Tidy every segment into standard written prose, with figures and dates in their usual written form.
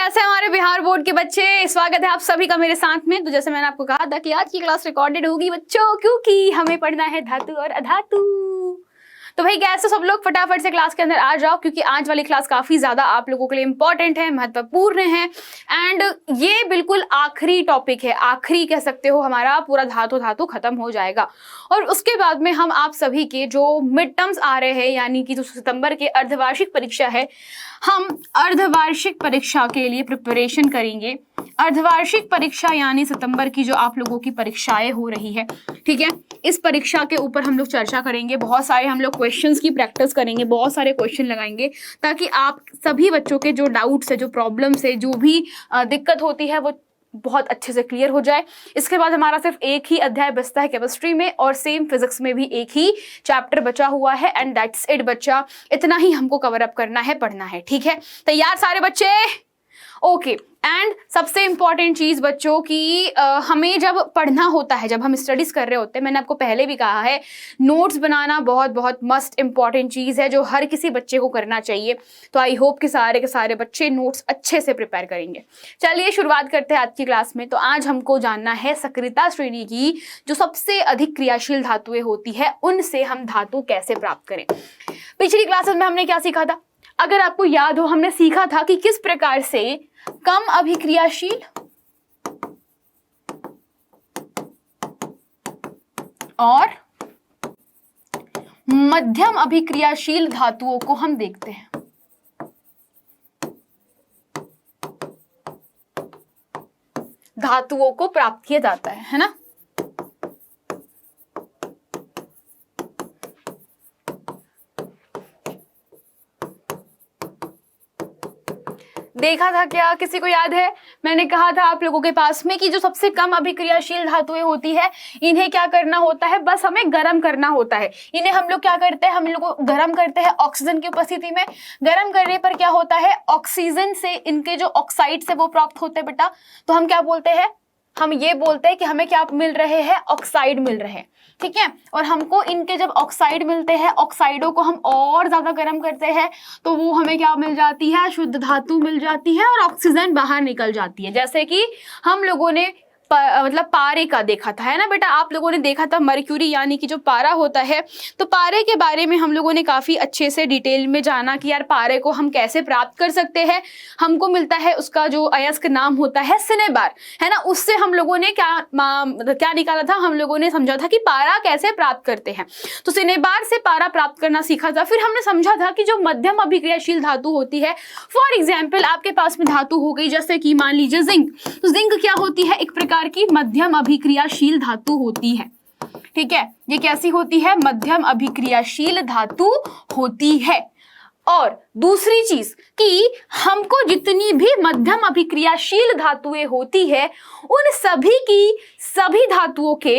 कैसे हैं हमारे बिहार बोर्ड के बच्चे। स्वागत है आप सभी का मेरे साथ में। तो जैसे मैंने आपको कहा था कि आज की क्लास रिकॉर्डेड होगी बच्चों, क्योंकि हमें पढ़ना है धातु और अधातु। तो भाई कैसे सब लोग फटाफट से क्लास के अंदर आ जाओ, क्योंकि आज वाली क्लास काफी ज्यादा आप लोगों के लिए इंपॉर्टेंट है, महत्वपूर्ण है। एंड ये बिल्कुल आखिरी टॉपिक है, आखिरी कह सकते हो, हमारा पूरा धातु खत्म हो जाएगा। और उसके बाद में हम आप सभी के जो मिड टर्म्स आ रहे हैं, यानी कि जो सितंबर के अर्धवार्षिक परीक्षा है, हम अर्धवार्षिक परीक्षा के लिए प्रिपरेशन करेंगे। अर्धवार्षिक परीक्षा यानी सितंबर की जो आप लोगों की परीक्षाएं हो रही है, ठीक है, इस परीक्षा के ऊपर हम लोग चर्चा करेंगे। बहुत सारे हम लोग क्वेश्चंस की प्रैक्टिस करेंगे, बहुत सारे क्वेश्चन लगाएंगे, ताकि आप सभी बच्चों के जो डाउट्स है, जो प्रॉब्लम्स है, जो भी दिक्कत होती है, वो बहुत अच्छे से क्लियर हो जाए। इसके बाद हमारा सिर्फ एक ही अध्याय बचता है केमिस्ट्री में, और सेम फिजिक्स में भी एक ही चैप्टर बचा हुआ है। एंड दैट्स इट बच्चा, इतना ही हमको कवर अप करना है, पढ़ना है। ठीक है, तैयार सारे बच्चे? ओके। एंड सबसे इंपॉर्टेंट चीज बच्चों की हमें जब पढ़ना होता है, जब हम स्टडीज कर रहे होते हैं, मैंने आपको पहले भी कहा है, नोट्स बनाना बहुत बहुत मस्ट इंपॉर्टेंट चीज है, जो हर किसी बच्चे को करना चाहिए। तो आई होप कि सारे के सारे बच्चे नोट्स अच्छे से प्रिपेयर करेंगे। चलिए शुरुआत करते हैं आज की क्लास में। तो आज हमको जानना है सक्रियता श्रेणी की जो सबसे अधिक क्रियाशील धातुएं होती है, उनसे हम धातु कैसे प्राप्त करें। पिछली क्लासेस में हमने क्या सीखा था? अगर आपको याद हो, हमने सीखा था कि किस प्रकार से कम अभिक्रियाशील और मध्यम अभिक्रियाशील धातुओं को हम देखते हैं। धातुओं को प्राप्त किया जाता है ना। देखा था क्या? किसी को याद है? मैंने कहा था आप लोगों के पास में कि जो सबसे कम अभिक्रियाशील धातुएं होती है, इन्हें क्या करना होता है? बस हमें गर्म करना होता है। इन्हें हम लोग क्या करते हैं? हम लोग गर्म करते हैं ऑक्सीजन की उपस्थिति में। गर्म करने पर क्या होता है? ऑक्सीजन से इनके जो ऑक्साइड से वो प्राप्त होते हैं बेटा। तो हम क्या बोलते हैं? हम ये बोलते हैं कि हमें क्या मिल रहे हैं? ऑक्साइड मिल रहे हैं, ठीक है। और हमको इनके जब ऑक्साइड मिलते हैं, ऑक्साइडों को हम और ज्यादा गर्म करते हैं, तो वो हमें क्या मिल जाती है? शुद्ध धातु मिल जाती है, और ऑक्सीजन बाहर निकल जाती है। जैसे कि हम लोगों ने मतलब पारे का देखा था, है ना बेटा? आप लोगों ने देखा था मर्क्यूरी यानी कि जो पारा होता है। तो पारे के बारे में हम लोगों ने काफी अच्छे से डिटेल में जाना कि यार पारे को हम कैसे प्राप्त कर सकते हैं। हमको मिलता है, उसका जो अयस्क नाम होता है सिनेबार, है ना। उससे हम लोगों ने क्या निकाला था? हम लोगों ने समझा था कि पारा कैसे प्राप्त करते हैं। तो सिनेबार से पारा प्राप्त करना सीखा था। फिर हमने समझा था कि जो मध्यम अभिक्रियाशील धातु होती है, फॉर एग्जाम्पल आपके पास में धातु हो गई जैसे कि मान लीजिए जिंक। तो जिंक क्या होती है? एक प्रकार की मध्यम अभिक्रियाशील धातु होती है, ठीक है। ये कैसी होती है? मध्यम अभिक्रियाशील धातु होती है। और दूसरी चीज कि हमको जितनी भी मध्यम अभिक्रियाशील धातुएं होती है, उन सभी की सभी धातुओं के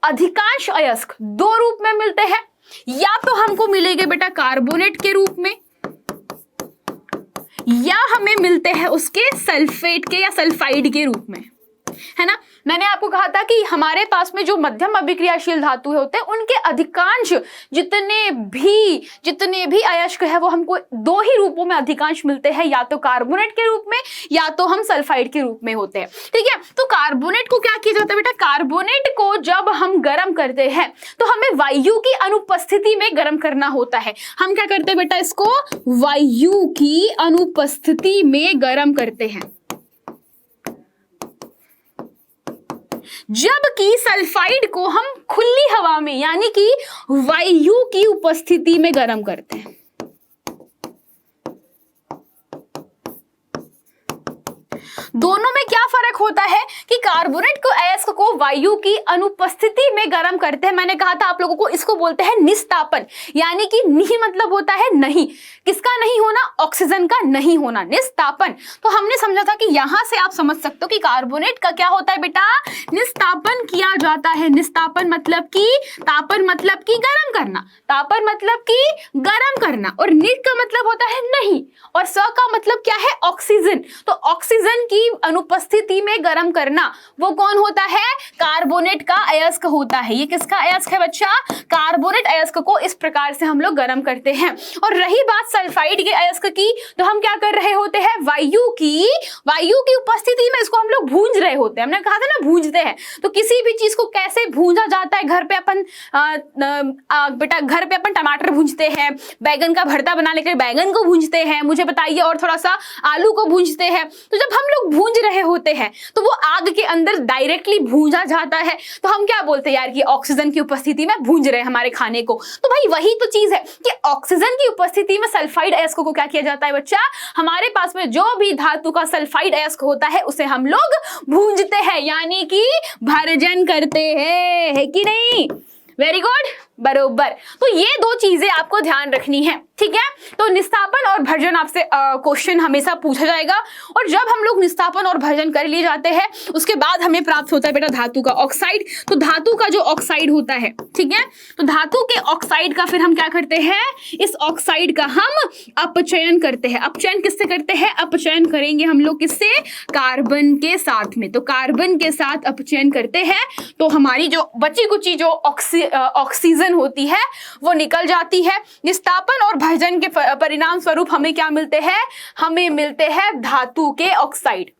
अधिकांश अयस्क दो रूप में मिलते हैं। या तो हमको मिलेंगे बेटा कार्बोनेट के रूप में, या हमें मिलते हैं उसके सल्फेट के या सल्फाइड के रूप में, है ना। मैंने आपको कहा था कि हमारे पास में जो मध्यम अभिक्रियाशील धातु होते हैं, उनके अधिकांश जितने भी अयस्क है, वो हमको दो ही रूपों में अधिकांश मिलते हैं, या तो कार्बोनेट के रूप में, या तो हम सल्फाइड के रूप में होते हैं, ठीक है। तो कार्बोनेट को क्या किया जाता है बेटा? कार्बोनेट को जब हम गर्म करते हैं, तो हमें वायु की अनुपस्थिति में गर्म करना होता है। हम क्या करते हैं बेटा? इसको वायु की अनुपस्थिति में गर्म करते हैं। जबकि सल्फाइड को हम खुली हवा में यानी कि वायु की उपस्थिति में गर्म करते हैं। दोनों में क्या फर्क होता है कि कार्बोनेट को अयस्क को वायु की अनुपस्थिति में गर्म करते हैं। मैंने कहा था आप लोगों को, इसको बोलते हैं निस्तापन, यानी कि नहीं मतलब होता है नहीं। किसका नहीं होना? ऑक्सीजन का नहीं होना, निस्तापन। तो हमने समझा था कि यहां से आप समझ सकते हो कि कार्बोनेट का क्या होता है बेटा? निस्तापन किया जाता है। निस्तापन मतलब कि, तापन मतलब कि गर्म करना, तापन मतलब कि गर्म करना, और निक का मतलब होता है नहीं, और स का मतलब क्या है? ऑक्सीजन। तो ऑक्सीजन की अनुपस्थिति में गर्म करना, वो कौन होता है? कार्बोनेट का अयस्क होता है। ये किसका अयस्क है बच्चा? कार्बोनेट अयस्क को इस प्रकार से हम लोग गर्म करते हैं। और रही बात सल्फाइड के अयस्क की, तो हम क्या कर रहे होते हैं? वायु की उपस्थिति में इसको हम लोग भूंज रहे होते हैं। हमने कहा था ना भूंजते हैं, तो किसी भी चीज को कैसे भूंजा जाता है। घर पे अपन बेटा घर पे अपन टमाटर भूंजते हैं, बैगन का भरता बना लेकर बैगन को भूंजते हैं, मुझे बताइए, और थोड़ा सा आलू को भूंजते हैं। तो जब हम लोग भूंज रहे होते हैं तो वो आग के अंदर डायरेक्टली भूंजा जाता है, तो हम क्या बोलते हैं यार कि ऑक्सीजन की उपस्थिति में भूंज रहे हैं हमारे खाने को। तो भाई वही तो चीज है कि ऑक्सीजन की उपस्थिति में सल्फाइड अयस्क को क्या किया जाता है बच्चा, हमारे पास में जो भी धातु का सल्फाइड अयस्क होता है उसे हम लोग भूंजते हैं, यानी कि भर्जन करते हैं, है कि नहीं। वेरी गुड, बरोबर। तो ये दो चीजें आपको ध्यान रखनी है, ठीक है। तो निस्तापन और भर्जन आपसे क्वेश्चन हमेशा पूछा जाएगा, और जब हम लोग निस्तापन और भर्जन कर लिए जाते हैं उसके बाद हमें प्राप्त होता है बेटा धातु का ऑक्साइड। तो धातु का जो ऑक्साइड होता है, ठीक है, तो धातु के ऑक्साइड का फिर हम क्या करते हैं, इस ऑक्साइड का हम अपचयन करते हैं। अपचयन किससे करते हैं, अपचयन करेंगे हम लोग किससे, कार्बन के साथ में। तो कार्बन के साथ अपचयन करते हैं तो हमारी जो बची कुची जो ऑक्सीजन होती है वो निकल जाती है। निस्तापन और भर्जन के परिणाम स्वरूप हमें क्या मिलते हैं, हमें मिलते हैं धातु के ऑक्साइड।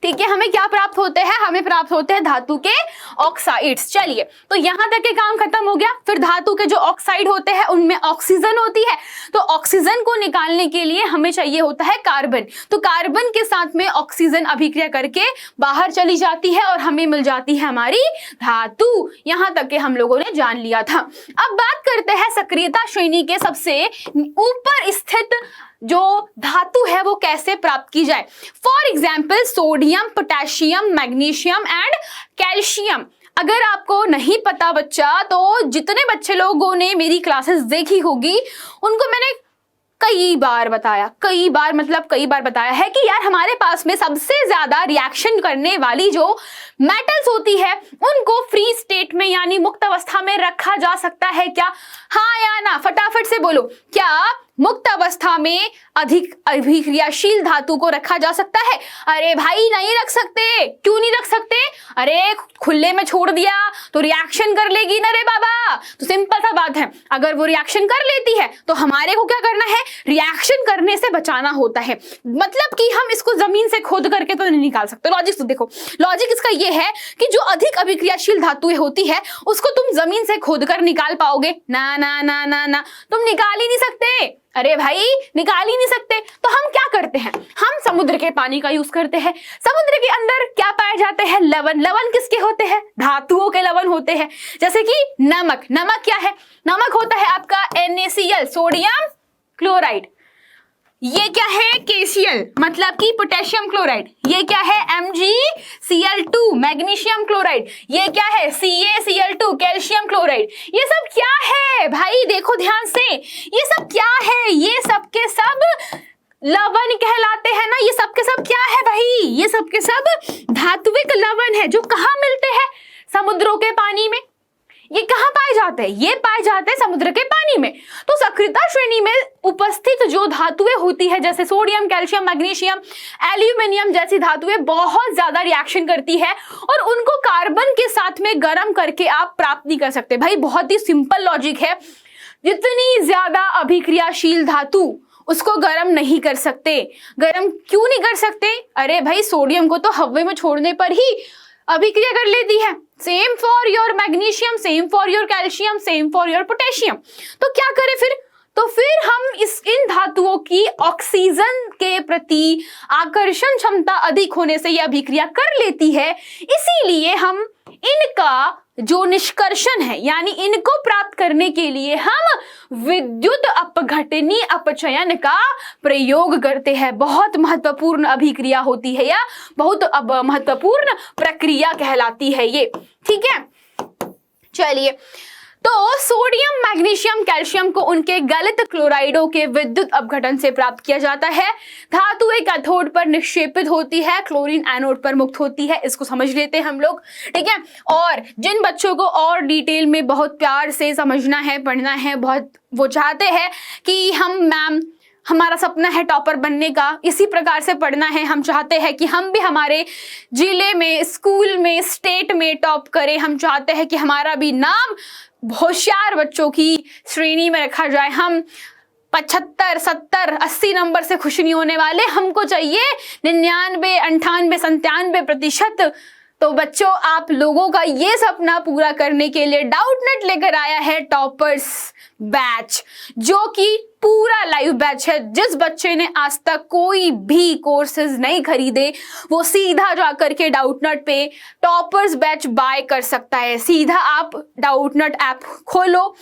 ठीक है, हमें क्या प्राप्त होते हैं, हमें प्राप्त होते हैं धातु के ऑक्साइड्स। चलिए, तो यहां तक के काम खत्म हो गया। फिर धातु के जो ऑक्साइड होते हैं उनमें ऑक्सीजन होती है, तो ऑक्सीजन को निकालने के लिए हमें चाहिए होता है कार्बन। तो कार्बन के साथ में ऑक्सीजन अभिक्रिया करके बाहर चली जाती है और हमें मिल जाती है हमारी धातु। यहां तक के हम लोगों ने जान लिया था। अब बात करते हैं सक्रियता श्रेणी के सबसे ऊपर स्थित जो धातु है वो कैसे प्राप्त की जाए। For example sodium, potassium, magnesium and calcium. अगर आपको नहीं पता बच्चा, तो जितने बच्चे लोगों ने मेरी क्लासेस देखी होगी उनको मैंने कई बार बताया है कि यार हमारे पास में सबसे ज्यादा रिएक्शन करने वाली जो मेटल्स होती है उनको फ्री स्टेट में यानी मुक्त अवस्था में रखा जा सकता है क्या, हाँ या ना, फटाफट से बोलो। क्या मुक्त अवस्था में अधिक अभिक्रियाशील धातु को रखा जा सकता है? अरे भाई नहीं रख सकते। क्यों नहीं रख सकते? अरे खुले में छोड़ दिया तो रिएक्शन कर लेगी ना रे बाबा। तो सिंपल सा बात है, अगर वो रिएक्शन कर लेती है तो हमारे को क्या करना है, रिएक्शन करने से बचाना होता है। मतलब कि हम इसको जमीन से खोद करके तो नहीं निकाल सकते। लॉजिक तो देखो, लॉजिक इसका ये है कि जो अधिक अभिक्रियाशील धातुएं होती है उसको तुम जमीन से खोद कर निकाल पाओगे? ना ना ना ना ना, तुम निकाल ही नहीं सकते। अरे भाई निकाल ही नहीं सकते। तो हम क्या करते हैं, हम समुद्र के पानी का यूज करते हैं। समुद्र के अंदर क्या पाए जाते हैं, लवण। लवण किसके होते हैं, धातुओं के लवण होते हैं। जैसे कि नमक। नमक क्या है, नमक होता है आपका NaCl, सोडियम क्लोराइड। ये क्या है, KCl मतलब कि पोटेशियम क्लोराइड। ये क्या है, MgCl2 मैग्नीशियम क्लोराइड। ये क्या है, CaCl2 कैल्शियम क्लोराइड। ये सब क्या है भाई, देखो ध्यान से, ये सब क्या है, ये सब के सब लवण कहलाते हैं ना। ये सब के सब क्या है भाई, ये सब के सब धात्विक लवण है जो कहाँ मिलते हैं, समुद्रों के पानी में। ये कहाँ पाए जाते हैं, ये पाए जाते हैं समुद्र के पानी में। तो सक्रियता श्रेणी में उपस्थित जो धातुएं होती है जैसे सोडियम, कैल्शियम, मैग्नीशियम, एल्यूमिनियम जैसी धातुएं बहुत ज्यादा रिएक्शन करती है और उनको कार्बन के साथ में गर्म करके आप प्राप्त नहीं कर सकते। भाई बहुत ही सिंपल लॉजिक है, जितनी ज्यादा अभिक्रियाशील धातु उसको गर्म नहीं कर सकते। गर्म क्यों नहीं कर सकते, अरे भाई सोडियम को तो हवा में छोड़ने पर ही अभिक्रिया कर लेती है। Same for your magnesium, same for your calcium, same for your potassium. तो क्या करें फिर, तो फिर हम इन धातुओं की ऑक्सीजन के प्रति आकर्षण क्षमता अधिक होने से यह अभिक्रिया कर लेती है। इसीलिए हम इनका जो निष्कर्षण है यानी इनको प्राप्त करने के लिए हम विद्युत अपघटनी अपचयन का प्रयोग करते हैं। बहुत महत्वपूर्ण अभिक्रिया होती है या बहुत महत्वपूर्ण प्रक्रिया कहलाती है ये, ठीक है। चलिए, तो सोडियम, मैग्नीशियम, कैल्शियम को उनके गलित क्लोराइडों के विद्युत अपघटन से प्राप्त किया जाता है। धातु एक कैथोड पर निक्षेपित होती है, क्लोरीन एनोड पर मुक्त होती है। इसको समझ लेते हैं हम लोग, ठीक है। और जिन बच्चों को और डिटेल में बहुत प्यार से समझना है, पढ़ना है, बहुत वो चाहते हैं कि हम मैम हमारा सपना है टॉपर बनने का, इसी प्रकार से पढ़ना है, हम चाहते हैं कि हम भी हमारे जिले में, स्कूल में, स्टेट में टॉप करें, हम चाहते हैं कि हमारा भी नाम होशियार बच्चों की श्रेणी में रखा जाए, हम 75, 70, 80 नंबर से खुश नहीं होने वाले, हमको चाहिए 99, 98, 97%। तो बच्चों, आप लोगों का ये सपना पूरा करने के लिए डाउटनेट लेकर आया है टॉपर्स बैच, जो कि पूरा लाइव बैच है। जिस बच्चे ने आज तक कोई भी कोर्सेज नहीं खरीदे, वो सीधा जाकर के डाउटनेट पे टॉपर्स बैच बाय कर सकता है। सीधा आप डाउटनेट ऐप खोलो,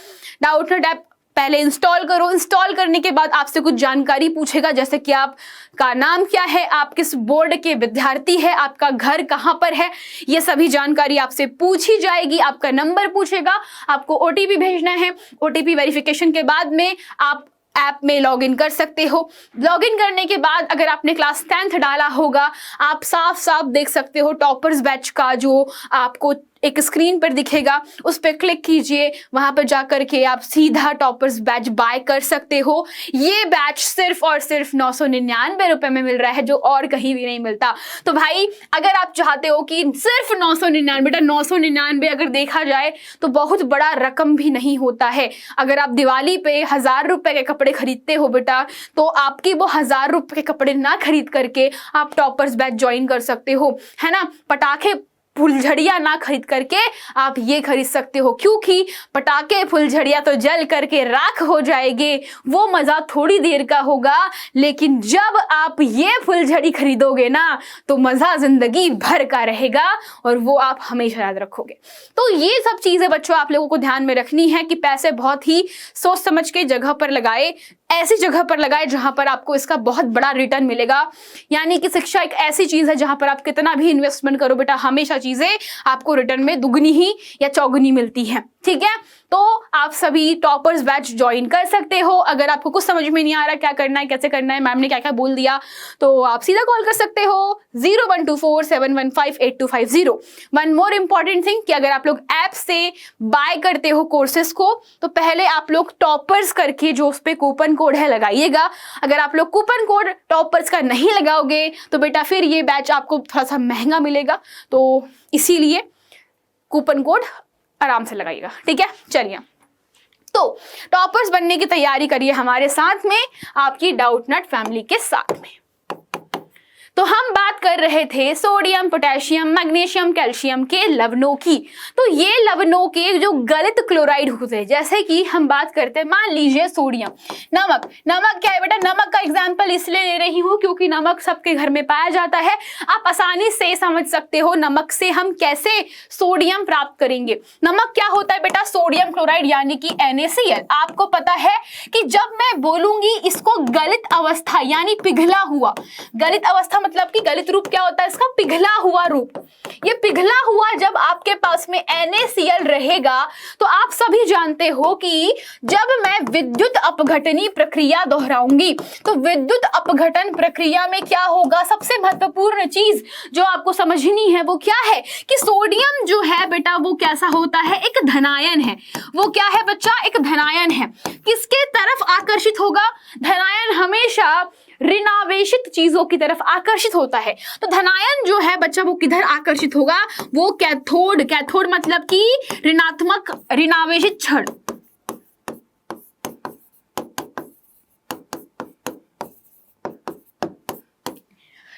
डाउटनेट ऐप पहले इंस्टॉल करो। इंस्टॉल करने के बाद आपसे कुछ जानकारी पूछेगा, जैसे कि आपका नाम क्या है, आप किस बोर्ड के विद्यार्थी है, आपका घर कहाँ पर है, ये सभी जानकारी आपसे पूछी जाएगी। आपका नंबर पूछेगा, आपको ओटीपी भेजना है। ओटीपी वेरिफिकेशन के बाद में आप ऐप में लॉगिन कर सकते हो। लॉगिन करने के बाद अगर आपने क्लास 10th डाला होगा, आप साफ साफ देख सकते हो टॉपर्स बैच का जो आपको एक स्क्रीन पर दिखेगा, उस पर क्लिक कीजिए। वहां पर जाकर के आप सीधा टॉपर्स बैच बाय कर सकते हो। ये बैच सिर्फ और सिर्फ 999 रुपए में मिल रहा है, जो और कहीं भी नहीं मिलता। तो भाई, अगर आप चाहते हो कि सिर्फ 999, बेटा 999 अगर देखा जाए तो बहुत बड़ा रकम भी नहीं होता है। अगर आप दिवाली पे 1000 रुपए के कपड़े खरीदते हो बेटा, तो आपकी वो 1000 रुपए के कपड़े ना खरीद करके आप टॉपर्स बैच ज्वाइन कर सकते हो, है ना। पटाखे फुलझड़ियां ना खरीद करके आप ये खरीद सकते हो, क्योंकि पटाखे फुलझड़ियां तो जल करके राख हो जाएंगे, वो मजा थोड़ी देर का होगा। लेकिन जब आप ये फुलझड़ी खरीदोगे ना, तो मजा जिंदगी भर का रहेगा और वो आप हमेशा याद रखोगे। तो ये सब चीजें बच्चों आप लोगों को ध्यान में रखनी है कि पैसे बहुत ही सोच समझ के जगह पर लगाए, ऐसी जगह पर लगाए जहां पर आपको इसका बहुत बड़ा रिटर्न मिलेगा। यानी कि शिक्षा एक ऐसी चीज है जहां पर आप कितना भी इन्वेस्टमेंट करो बेटा, हमेशा चीजें आपको रिटर्न में दुगनी ही या चौगुनी मिलती है, ठीक है। तो आप सभी टॉपर्स बैच ज्वाइन कर सकते हो। अगर आपको कुछ समझ में नहीं आ रहा क्या करना है, कैसे करना है, मैम ने क्या क्या बोल दिया, तो आप सीधा कॉल कर सकते हो 012471158250। वन मोर इंपॉर्टेंट थिंग कि अगर आप लोग ऐप से बाय करते हो कोर्सेस को, तो पहले आप लोग टॉपर्स करके जो उस पर कूपन कोड है लगाइएगा। अगर आप लोग कूपन कोड टॉपर्स का नहीं लगाओगे तो बेटा फिर ये बैच आपको थोड़ा सा महंगा मिलेगा, तो इसीलिए कूपन कोड आराम से लगाइएगा, ठीक है। चलिए, तो टॉपर्स बनने की तैयारी करिए हमारे साथ में, आपकी डाउटनेट फैमिली के साथ में। तो हम बात कर रहे थे सोडियम, पोटेशियम, मैग्नीशियम, कैल्शियम के लवणों की। तो ये लवणों के जो गलित क्लोराइड होते हैं, जैसे कि हम बात करते हैं, मान लीजिए सोडियम, नमक। नमक क्या है बेटा, नमक का एग्जांपल इसलिए ले रही हूं क्योंकि नमक सबके घर में पाया जाता है। आप आसानी से समझ सकते हो नमक से हम कैसे सोडियम प्राप्त करेंगे। नमक क्या होता है बेटा, सोडियम क्लोराइड यानी कि NaCl। आपको पता है कि जब मैं बोलूंगी इसको गलित अवस्था यानी पिघला हुआ, गलित अवस्था मतलब कि गलित रूप क्या होता है इसका, पिघला हुआ रूप। ये पिघला हुआ जब आपके पास में NaCl रहेगा, तो आप सभी जानते हो कि जब मैं विद्युत अपघटनी प्रक्रिया दोहराऊंगी, तो विद्युत अपघटन प्रक्रिया में क्या होगा, सबसे महत्वपूर्ण चीज जो आपको समझनी है वो क्या है कि सोडियम जो है बेटा वो कैसा होता है, एक धनायन है। वो क्या है बच्चा, एक धनायन है। किसके तरफ आकर्षित होगा, धनायन हमेशा ऋणावेशित चीजों की तरफ आकर्षित होता है। तो धनायन जो है बच्चा वो किधर आकर्षित होगा, वो कैथोड, कैथोड मतलब कि ऋणात्मक ऋणावेशित छड़।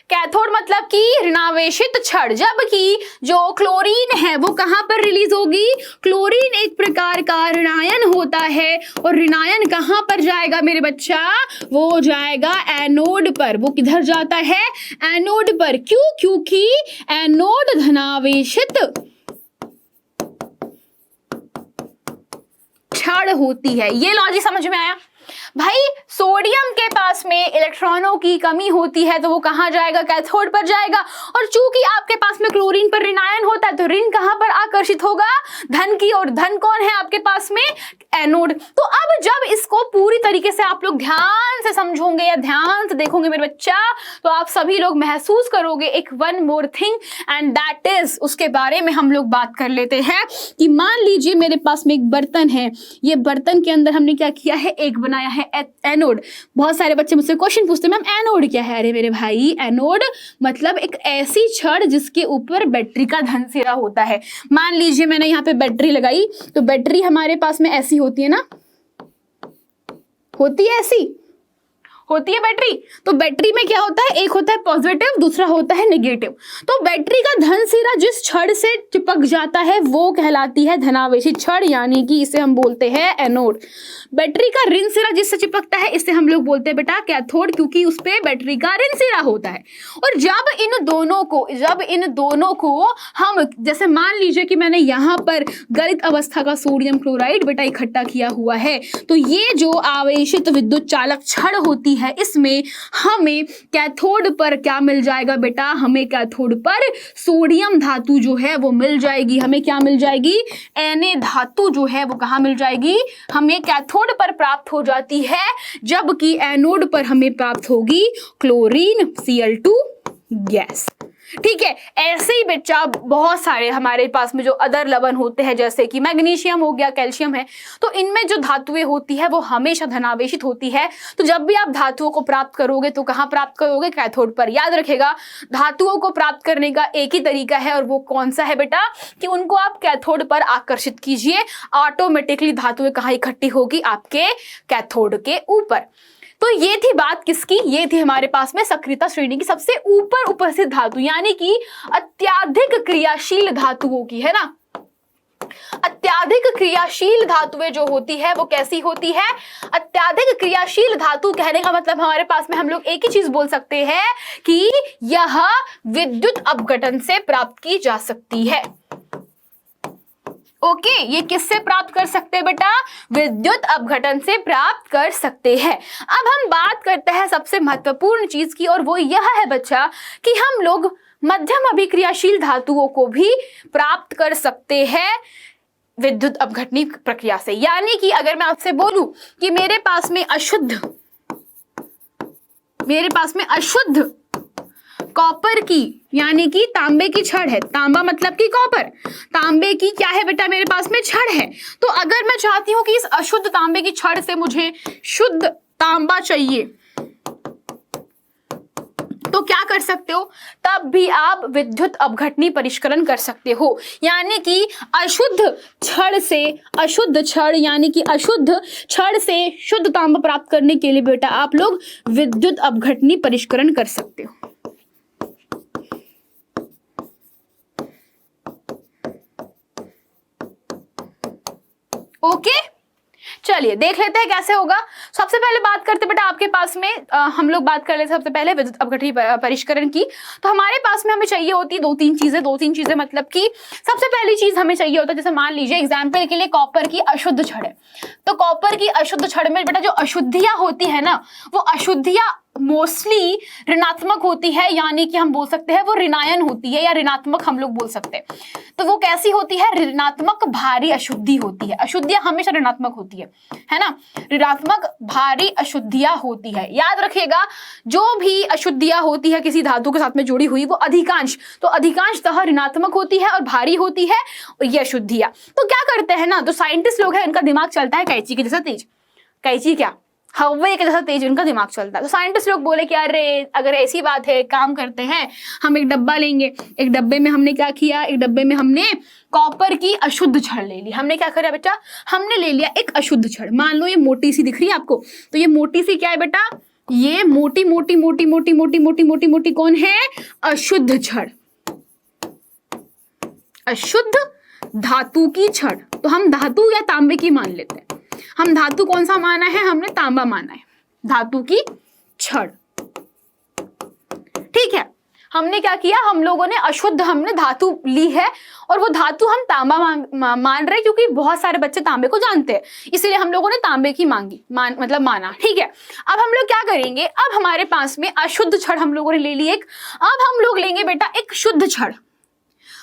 कैथोड मतलब कि ऋणावेशित छड़। जबकि जो क्लोरीन है वो कहां पर रिलीज होगी, क्लोरीन एक प्रकार का ऋणायन होता है और ऋणायन कहां पर जाएगा मेरे बच्चा, वो जाएगा एनोड पर। वो किधर जाता है, एनोड पर। क्यों, क्योंकि एनोड धनावेशित छड़ होती है। ये लॉजिक समझ में आया भाई। सोडियम के पास में इलेक्ट्रॉनों की कमी होती है तो वो कहां जाएगा, कैथोड पर जाएगा। और चूंकि आपके पास में क्लोरीन पर ऋणायन होता है तो ऋण कहां पर आकर्षित होगा, धन की। और धन कौन है आपके पास में, एनोड। तो अब जब इसको पूरी तरीके से आप लोग ध्यान से समझोगे या ध्यान से देखोगे मेरे बच्चा, तो आप सभी लोग महसूस करोगे एक one more thing, and that is, उसके बारे में हम लोग बात कर लेते हैं कि मान लीजिए मेरे पास में एक बर्तन है। ये बर्तन के अंदर हमने क्या किया है, एक बनाया है एनोड। बहुत सारे बच्चे मुझसे क्वेश्चन पूछते हैं मैम एनोड क्या है। अरे मेरे भाई, एनोड मतलब एक ऐसी छड़ जिसके ऊपर बैटरी का धन सिरा होता है। मान लीजिए मैंने यहाँ पे बैटरी लगाई, तो बैटरी हमारे पास में ऐसी होती है ना, होती है ऐसी, होती है बैटरी। तो बैटरी में क्या होता है, एक होता है पॉजिटिव, दूसरा होता है नेगेटिव। तो बैटरी का धन सिरा जिस छड़ से चिपक जाता है वो कहलाती है धनावेशी छड़, यानी कि इसे हम बोलते हैं एनोड। बैटरी का ऋण सिरा जिससे चिपकता है इसे हम लोग बोलते हैं बेटा कैथोड, क्योंकि उस पे बैटरी का ऋण सिरा होता है। और जब इन दोनों को हम, जैसे मान लीजिए कि मैंने यहाँ पर गलित अवस्था का सोडियम क्लोराइड बेटा इकट्ठा किया हुआ है, तो ये जो आवेशित विद्युत चालक छड़ होती है इसमें हमें कैथोड पर क्या मिल जाएगा बेटा, हमें कैथोड पर सोडियम धातु जो है वो मिल जाएगी। हमें क्या मिल जाएगी, Na धातु जो है वो कहाँ मिल जाएगी, हमें कैथोड पर प्राप्त हो जाती है, जबकि एनोड पर हमें प्राप्त होगी क्लोरीन Cl2 गैस। ठीक है, ऐसे ही बच्चा बहुत सारे हमारे पास में जो अदर लवण होते हैं, जैसे कि मैग्नीशियम हो गया, कैल्शियम है, तो इनमें जो धातुएं होती है वो हमेशा धनावेशित होती है। तो जब भी आप धातुओं को प्राप्त करोगे तो कहाँ प्राप्त करोगे, कैथोड पर। याद रखेगा, धातुओं को प्राप्त करने का एक ही तरीका है, और वो कौन सा है बेटा, कि उनको आप कैथोड पर आकर्षित कीजिए, ऑटोमेटिकली धातुएं कहाँ इकट्ठी होगी, आपके कैथोड के ऊपर। तो ये थी बात किसकी, ये थी हमारे पास में सक्रियता श्रेणी की सबसे ऊपर उपस्थित धातु, यानी कि अत्याधिक क्रियाशील धातुओं की, है ना। अत्याधिक क्रियाशील धातुएं जो होती है वो कैसी होती है, अत्याधिक क्रियाशील धातु कहने का मतलब हमारे पास में हम लोग एक ही चीज बोल सकते हैं कि यह विद्युत अपघटन से प्राप्त की जा सकती है। ओके, ये किससे प्राप्त कर सकते हैं बेटा, विद्युत अपघटन से प्राप्त कर सकते हैं। अब हम बात करते हैं सबसे महत्वपूर्ण चीज की, और वो यह है बच्चा कि हम लोग मध्यम अभिक्रियाशील धातुओं को भी प्राप्त कर सकते हैं विद्युत अपघटनी प्रक्रिया से। यानी कि अगर मैं आपसे बोलूं कि मेरे पास में अशुद्ध कॉपर की, यानी कि तांबे की छड़ है, तांबा मतलब कि कॉपर, तांबे की क्या है बेटा मेरे पास में छड़ है। तो अगर मैं चाहती हूं कि इस अशुद्ध तांबे की छड़ से मुझे शुद्ध तांबा चाहिए, तो क्या कर सकते हो, तब भी आप विद्युत अपघटनी परिष्करण कर सकते हो। यानी कि अशुद्ध छड़ से शुद्ध तांबा प्राप्त करने के लिए बेटा आप लोग विद्युत अपघटनी परिष्करण कर सकते हो। ओके, चलिए देख लेते हैं कैसे होगा। सबसे पहले बात करते बेटा आपके पास में हम लोग बात कर लेते हैं सबसे पहले विद्युत अपघटनी परिष्करण की। तो हमारे पास में हमें चाहिए होती है दो तीन चीजें, मतलब कि सबसे पहली चीज हमें चाहिए होता है, जैसे मान लीजिए एग्जाम्पल के लिए कॉपर की अशुद्ध छड़ है, तो कॉपर की अशुद्ध छड़ में बेटा जो अशुद्धियां होती है ना, वो अशुद्धियां मोस्टली ऋणात्मक होती है, यानी कि हम बोल सकते हैं वो ऋणायन होती है, या ऋणात्मक हम लोग बोल सकते हैं। तो वो कैसी होती है, ऋणात्मक भारी अशुद्धि होती है। अशुद्धियां हमेशा ऋणात्मक होती है ना, ऋणात्मक भारी अशुद्धियां होती है। याद रखिएगा, जो भी अशुद्धियां होती है किसी धातु के साथ में जुड़ी हुई, वो अधिकांशतः ऋणात्मक होती है और भारी होती है ये अशुद्धियां। तो क्या करते हैं ना, जो साइंटिस्ट लोग हैं इनका दिमाग चलता है कैंची के जैसा तेज, कैंची क्या, हवा के जैसा तेज इनका दिमाग चलता है। तो साइंटिस्ट लोग बोले कि अरे अगर ऐसी बात है, काम करते हैं, हम एक डब्बा लेंगे, एक डब्बे में हमने क्या किया, एक डब्बे में हमने कॉपर की अशुद्ध छड़ ले ली। हमने क्या करा बेटा, हमने ले लिया एक अशुद्ध छड़। मान लो ये मोटी सी दिख रही है आपको, तो ये मोटी सी क्या है बेटा, ये मोटी मोटी मोटी मोटी मोटी मोटी मोटी मोटी कौन है, अशुद्ध छड़, अशुद्ध धातु की छड़। तो हम धातु या तांबे की मान लेते हैं। हम धातु कौन सा माना है, हमने तांबा माना है, धातु की छड़। ठीक है, हमने क्या किया, हम लोगों ने अशुद्ध हमने धातु ली है, और वो धातु हम तांबा मान रहे, क्योंकि बहुत सारे बच्चे तांबे को जानते हैं, इसलिए हम लोगों ने तांबे की माना। ठीक है, अब हम लोग क्या करेंगे, अब हमारे पास में अशुद्ध छड़ हम लोगों ने ले ली एक, अब हम लोग लेंगे बेटा एक शुद्ध छड़।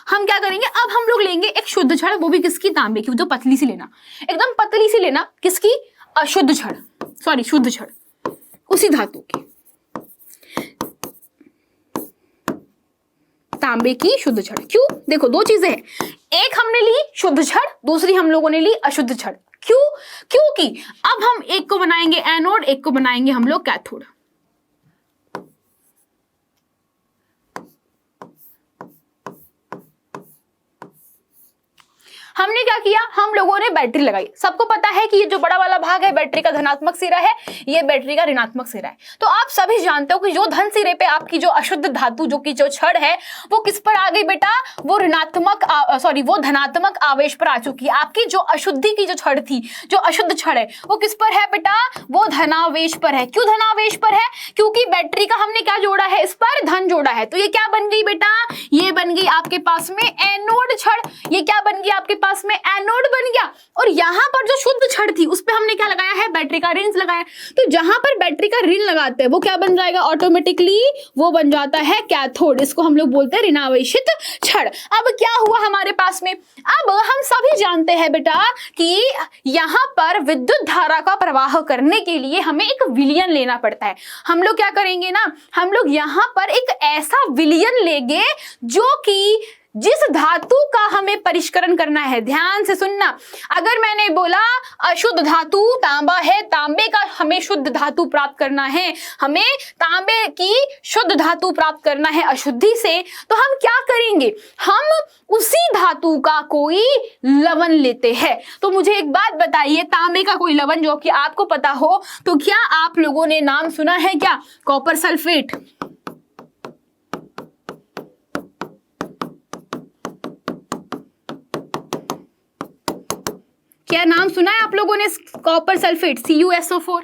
हम क्या करेंगे, अब हम लोग लेंगे एक शुद्ध छड़, वो भी किसकी, तांबे की, जो पतली सी लेना, एकदम पतली सी लेना, किसकी, अशुद्ध छड़, सॉरी शुद्ध छड़, उसी धातु की, तांबे की शुद्ध छड़। क्यों, देखो दो चीजें हैं, एक हमने ली शुद्ध छड़, दूसरी हम लोगों ने ली अशुद्ध छड़। क्यों, क्योंकि अब हम एक को बनाएंगे एनोड, एक को बनाएंगे हम लोग कैथोड। हमने क्या किया, हम लोगों ने बैटरी लगाई। सबको पता है कि ये जो बड़ा वाला भाग है बैटरी का धनात्मक सिरा है, ये बैटरी का ऋणात्मक सिरा है। तो आप सभी जानते हो कि जो धन सिरे पे आपकी जो अशुद्ध धातु जो कि जो छड़ है वो किस पर आ गई बेटा, वो वो धनात्मक आवेश पर आ चुकी है। आपकी जो अशुद्धि की जो छड़ थी, जो अशुद्ध छड़ है, वो किस पर है बेटा, वो धनावेश पर है। क्यों धनावेश पर है, क्योंकि बैटरी का हमने क्या जोड़ा है, इस पर धन जोड़ा है। तो ये क्या बन गई बेटा, ये बन गई आपके पास में एनोड छड़। ये क्या बन गया आपके पास में, एनोड बन गया। और यहाँ पर जो शुद्ध छड़ थी उस पे हमने क्या लगाया है, बैटरी का ऋण लगाया। तो जहां पर बैटरी का ऋण लगाते हैं वो क्या बन जाएगा, ऑटोमेटिकली वो बन जाता है कैथोड। इसको हम लोग बोलते हैं ऋणावेशित छड़। अब क्या हुआ हमारे पास में, अब हम सभी जानते हैं बेटा कि यहाँ पर विद्युत धारा का प्रवाह करने के लिए हमें एक विलयन लेना पड़ता है। हम लोग क्या करेंगे ना, हम लोग यहाँ पर एक ऐसा विलयन लेंगे जो कि जिस धातु का हमें परिष्करण करना है, ध्यान से सुनना। अगर मैंने बोला अशुद्ध धातु तांबा है, तांबे का हमें शुद्ध धातु प्राप्त करना है, हमें तांबे की शुद्ध धातु प्राप्त करना है अशुद्धि से, तो हम क्या करेंगे, हम उसी धातु का कोई लवण लेते हैं। तो मुझे एक बात बताइए, तांबे का कोई लवण जो कि आपको पता हो, तो क्या आप लोगों ने नाम सुना है क्या, कॉपर सल्फेट। क्या नाम सुना है आप लोगों ने कॉपर सल्फेट, CuSO4।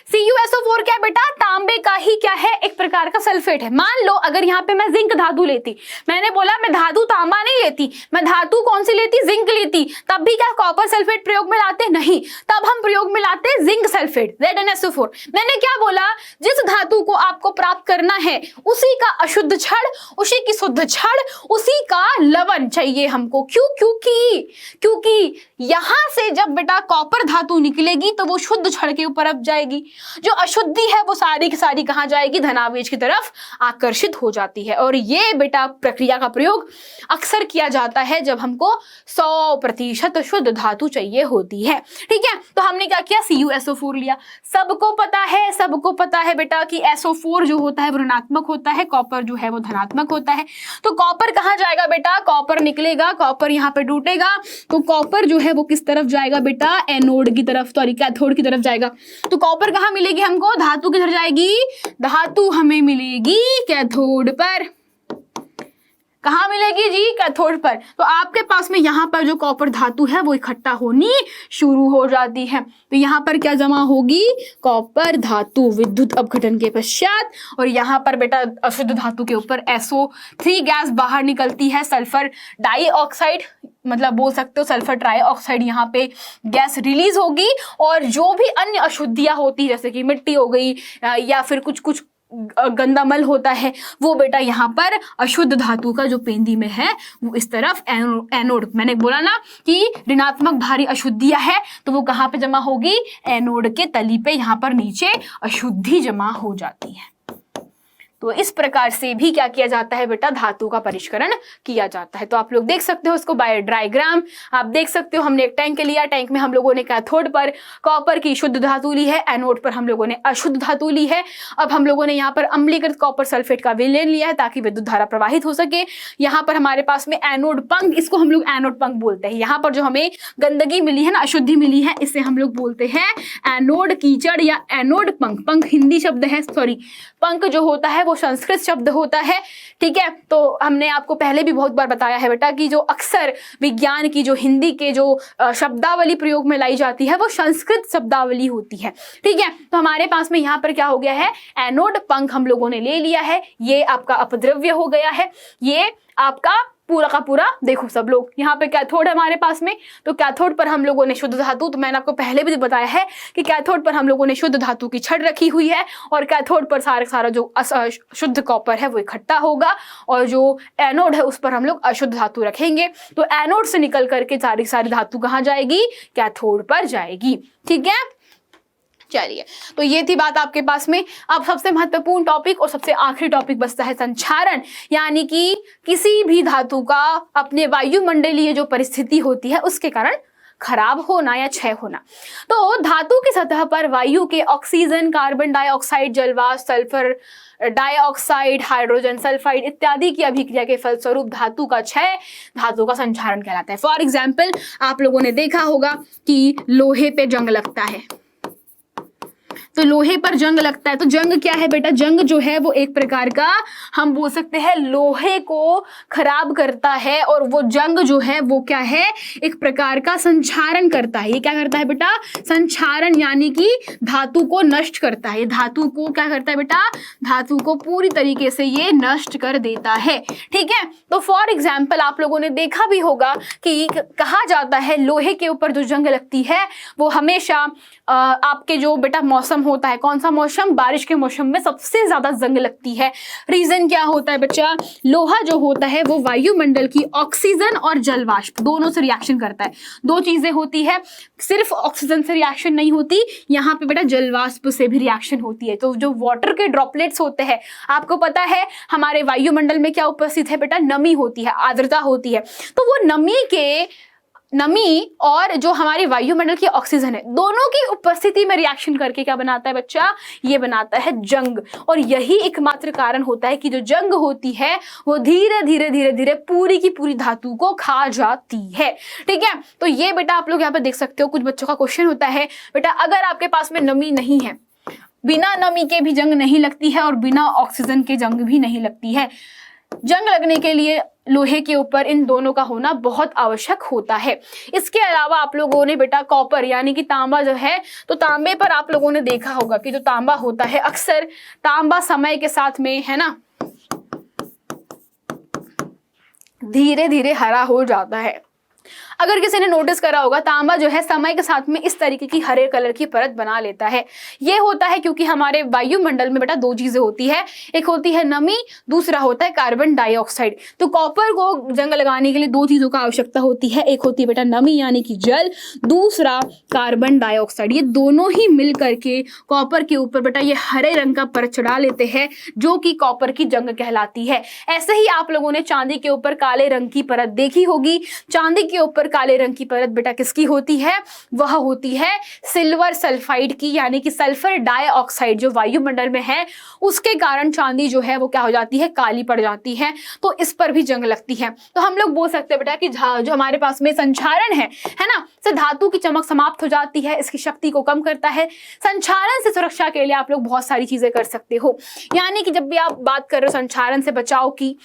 CuSO4 क्या बेटा, तांबे का ही क्या है, एक प्रकार का सल्फेट है। मान लो अगर यहाँ पे मैं जिंक धातु लेती, मैंने बोला मैं धातु तांबा नहीं लेती, मैं धातु कौन सी लेती, जिंक लेती, तब भी क्या कॉपर सल्फेट प्रयोग में लाते, नहीं, तब हम प्रयोग में लाते जिंक सल्फेट, ZnSO4। मैंने क्या बोला, जिस धातु को आपको प्राप्त करना है उसी का अशुद्ध छड़, उसी की शुद्ध छड़, उसी का लवण चाहिए हमको। क्यों, क्योंकि यहां से जब बेटा कॉपर धातु निकलेगी तो वो शुद्ध छड़ के ऊपर अब जाएगी, जो अशुद्धि है वो सारी की सारी कहां जाएगी, धनावेश की तरफ आकर्षित हो जाती है। और ये बेटा प्रक्रिया का प्रयोग अक्सर किया जाता है जब हमको 100% शुद्ध धातु चाहिए होती है। ठीक है, तो हमने क्या किया, CuSO4 लिया। सबको पता है बेटा कि SO4 जो होता है वो ऋणात्मक होता है, कॉपर जो है वो धनात्मक होता है। तो कॉपर कहां जाएगा बेटा, कॉपर निकलेगा, कॉपर यहाँ पे टूटेगा, तो कॉपर जो है वो किस तरफ जाएगा बेटा, एनोड की तरफ, सॉरी कैथोड की तरफ जाएगा। तो कॉपर कहां मिलेगी हमको, धातु किधर जाएगी, धातु हमें मिलेगी कैथोड पर। कहां मिलेगी जी, कैथोड पर। तो आपके पास में यहाँ पर जो कॉपर धातु है वो इकट्ठा होनी शुरू हो जाती है। तो यहाँ पर क्या जमा होगी, कॉपर धातु विद्युत अपघटन के पश्चात, और यहाँ पर बेटा अशुद्ध धातु के ऊपर SO3 गैस बाहर निकलती है, सल्फर डाइऑक्साइड, मतलब बोल सकते हो सल्फर ट्राइऑक्साइड यहाँ पे गैस रिलीज होगी। और जो भी अन्य अशुद्धियां होती जैसे कि मिट्टी हो गई या फिर कुछ गंदा मल होता है, वो बेटा यहाँ पर अशुद्ध धातु का जो पेंदी में है वो इस तरफ एनोड, मैंने बोला ना कि ऋणात्मक भारी अशुद्धियां है तो वो कहाँ पे जमा होगी, एनोड के तली पे यहाँ पर नीचे अशुद्धि जमा हो जाती है। तो इस प्रकार से भी क्या किया जाता है बेटा, धातु का परिष्करण किया जाता है। तो आप लोग देख सकते हो इसको बाय डायग्राम, आप देख सकते हो हमने एक टैंक लिया, टैंक में हम लोगों ने कैथोड पर कॉपर की शुद्ध धातु ली है, एनोड पर हम लोगों ने अशुद्ध धातु ली है। अब हम लोगों ने यहाँ पर अम्लीकृत कॉपर सल्फेट का विलयन लिया है ताकि विद्युत धारा प्रवाहित हो सके। यहाँ पर हमारे पास में एनोड पंख, इसको हम लोग एनोड पंख बोलते हैं। यहाँ पर जो हमें गंदगी मिली है ना, अशुद्धि मिली है, इसे हम लोग बोलते हैं एनोड कीचड़ या एनोड पंख। पंख हिंदी शब्द है, सॉरी पंख जो होता है वो संस्कृत शब्द होता है। ठीक है, तो हमने आपको पहले भी बहुत बार बताया है बेटा कि जो अक्सर विज्ञान की जो हिंदी के जो शब्दावली प्रयोग में लाई जाती है वो संस्कृत शब्दावली होती है। ठीक है, तो हमारे पास में यहाँ पर क्या हो गया है, एनोड पंख हम लोगों ने ले लिया है, ये आपका अपद्रव्य हो गया है, ये आपका पूरा का पूरा देखो सब लोग, यहाँ पे कैथोड है हमारे पास में, तो कैथोड पर हम लोगों ने शुद्ध धातु, तो मैंने आपको पहले भी बताया है कि कैथोड पर हम लोगों ने शुद्ध धातु की छड़ रखी हुई है और कैथोड पर सारा जो शुद्ध कॉपर है वो इकट्ठा होगा और जो एनोड है उस पर हम लोग अशुद्ध धातु रखेंगे। तो एनोड से निकल करके सारी धातु कहाँ जाएगी, कैथोड पर जाएगी। ठीक है, चलिए, तो ये थी बात आपके पास में। अब सबसे महत्वपूर्ण टॉपिक और सबसे आखिरी टॉपिक बचता है संक्षारण, यानी कि किसी भी धातु का अपने वायुमंडलीय जो परिस्थिति होती है उसके कारण खराब होना या क्षय होना। तो धातु की सतह पर वायु के ऑक्सीजन, कार्बन डाइऑक्साइड, जलवाष्प, सल्फर डाइऑक्साइड, हाइड्रोजन सल्फाइड इत्यादि की अभिक्रिया के फलस्वरूप धातु का क्षय धातु का संक्षारण कहलाता है। फॉर एग्जाम्पल, आप लोगों ने देखा होगा कि लोहे पे जंग लगता है, तो लोहे पर जंग लगता है, तो जंग क्या है बेटा? जंग जो है वो एक प्रकार का, हम बोल सकते हैं, लोहे को खराब करता है, और वो जंग जो है वो क्या है? एक प्रकार का संक्षारण करता है। ये क्या करता है बेटा? संक्षारण, यानी कि धातु को नष्ट करता है। धातु को क्या करता है बेटा? धातु को पूरी तरीके से ये नष्ट कर देता है। ठीक है, तो फॉर एग्जाम्पल आप लोगों ने देखा भी होगा कि कहा जाता है लोहे के ऊपर जो जंग लगती है वो हमेशा आपके जो बेटा मौसम होता है, कौन सा मौसम? बारिश के मौसम में सबसे ज्यादा जंग लगती है। रीजन क्या होता है बच्चा? लोहा जो होता है वो वायुमंडल की ऑक्सीजन और जलवाष्प दोनों से रिएक्शन करता है। दो चीजें होती है, सिर्फ ऑक्सीजन से रिएक्शन नहीं होती, यहाँ पे बेटा जलवाष्प से भी रिएक्शन होती है। तो जो वाटर के ड्रॉपलेट्स होते हैं, आपको पता है हमारे वायुमंडल में क्या उपस्थित है बेटा? नमी होती है, आर्द्रता होती है। तो वो नमी और जो हमारी वायुमंडल की ऑक्सीजन है, दोनों की उपस्थिति में रिएक्शन करके क्या बनाता है बच्चा? ये बनाता है जंग। और यही एकमात्र कारण होता है कि जो जंग होती है वो धीरे धीरे धीरे धीरे पूरी की पूरी धातु को खा जाती है। ठीक है, तो ये बेटा आप लोग यहाँ पे देख सकते हो, कुछ बच्चों का क्वेश्चन होता है बेटा अगर आपके पास में नमी नहीं है, बिना नमी के भी जंग नहीं लगती है और बिना ऑक्सीजन के जंग भी नहीं लगती है। जंग लगने के लिए लोहे के ऊपर इन दोनों का होना बहुत आवश्यक होता है। इसके अलावा आप लोगों ने बेटा कॉपर यानी कि तांबा जो है, तो तांबे पर आप लोगों ने देखा होगा कि जो तांबा होता है, अक्सर तांबा समय के साथ में, है ना, धीरे धीरे हरा हो जाता है। अगर किसी ने नोटिस करा होगा, तांबा जो है समय के साथ में इस तरीके की हरे कलर की परत बना लेता है। ये होता है क्योंकि हमारे वायुमंडल में बेटा दो चीजें होती है, एक होती है नमी, दूसरा होता है कार्बन डाइऑक्साइड। तो कॉपर को जंग लगाने के लिए दो चीजों का आवश्यकता होती है, एक होती है बेटा नमी यानी कि जल, दूसरा कार्बन डाइऑक्साइड। ये दोनों ही मिल करके कॉपर के ऊपर बेटा ये हरे रंग का परत चढ़ा लेते हैं, जो कि कॉपर की जंग कहलाती है। ऐसे ही आप लोगों ने चांदी के ऊपर काले रंग की परत देखी होगी। चांदी के ऊपर काले रंग की परत बेटा किसकी होती है? वह होती है सिल्वर सल्फाइड की, यानी कि सल्फर डाइऑक्साइड जो वायुमंडल में है, उसके कारण चांदी जो है वो क्या हो जाती है? काली पड़ जाती है। तो इस पर भी जंग लगती है। तो हम लोग बोल सकते हैं बेटा कि जो हमारे पास में संक्षारण है ना, से धातु की चमक समाप्त हो जाती है, इसकी शक्ति को कम करता है। संक्षारण से सुरक्षा के लिए आप लोग बहुत सारी चीजें कर सकते हो, यानी कि जब भी आप बात कर रहे हो संक्षारण से बचाव की,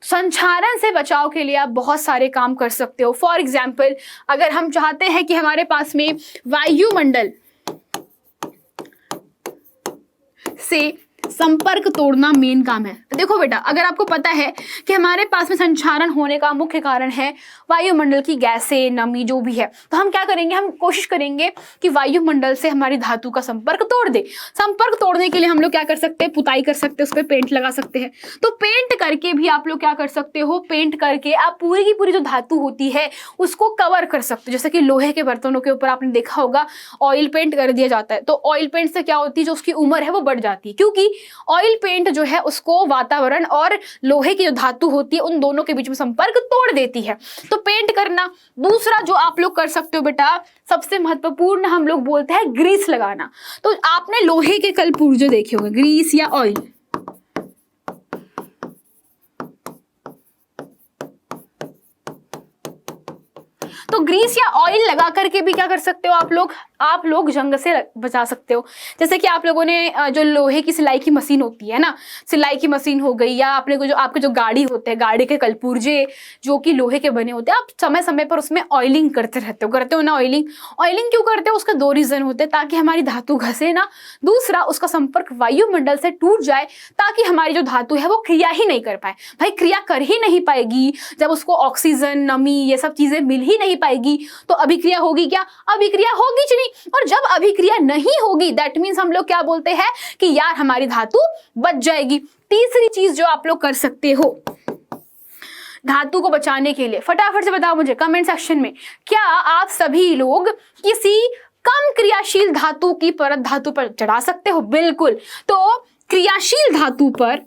संक्षारण से बचाव के लिए आप बहुत सारे काम कर सकते हो। फॉर एग्जाम्पल, अगर हम चाहते हैं कि हमारे पास में वायुमंडल से संपर्क तोड़ना मेन काम है। देखो बेटा, अगर आपको पता है कि हमारे पास में संक्षारण होने का मुख्य कारण है वायुमंडल की गैसें, नमी जो भी है, तो हम क्या करेंगे? हम कोशिश करेंगे कि वायुमंडल से हमारी धातु का संपर्क तोड़ दे। संपर्क तोड़ने के लिए हम लोग क्या कर सकते हैं? पुताई कर सकते हैं, उस पर पेंट लगा सकते हैं। तो पेंट करके भी आप लोग क्या कर सकते हो? पेंट करके आप पूरी की पूरी जो धातु होती है उसको कवर कर सकते हो। जैसे कि लोहे के बर्तनों के ऊपर आपने देखा होगा ऑयल पेंट कर दिया जाता है। तो ऑयल पेंट से क्या होती है? जो उसकी उम्र है वो बढ़ जाती है, क्योंकि ऑयल पेंट जो है उसको वातावरण और लोहे की जो धातु होती है उन दोनों के बीच में संपर्क तोड़ देती है। तो पेंट करना। दूसरा जो आप लोग कर सकते हो बेटा, सबसे महत्वपूर्ण हम लोग बोलते हैं ग्रीस लगाना। तो आपने लोहे के कल पुर्जे देखे होंगे, ग्रीस या ऑयल। तो ग्रीस या ऑयल लगा करके भी क्या कर सकते हो आप लोग जंग से बचा सकते हो। जैसे कि आप लोगों ने जो लोहे की सिलाई की मशीन होती है ना, सिलाई की मशीन हो गई, या आपने को जो आपके जो गाड़ी होते हैं, गाड़ी के कलपुर्जे जो कि लोहे के बने होते हैं, आप समय समय पर उसमें ऑयलिंग करते हो ना। ऑयलिंग क्यों करते हो? उसका दो रीजन होते हैं, ताकि हमारी धातु घसे ना, दूसरा उसका संपर्क वायुमंडल से टूट जाए, ताकि हमारी जो धातु है वो क्रिया ही नहीं कर पाए। भाई क्रिया कर ही नहीं पाएगी जब उसको ऑक्सीजन, नमी, ये सब चीजें मिल ही नहीं पाएगी, तो अभिक्रिया होगी क्या? अभिक्रिया होगी नहीं। और जब अभिक्रिया नहीं होगी, दैट मीन्स हम लोग क्या बोलते हैं कि यार हमारी धातु बच जाएगी। तीसरी चीज जो आप लोग कर सकते हो धातु को बचाने के लिए, फटाफट से बताओ मुझे कमेंट सेक्शन में, क्या आप सभी लोग किसी कम क्रियाशील धातु की परत धातु पर चढ़ा सकते हो? बिल्कुल। तो क्रियाशील धातु पर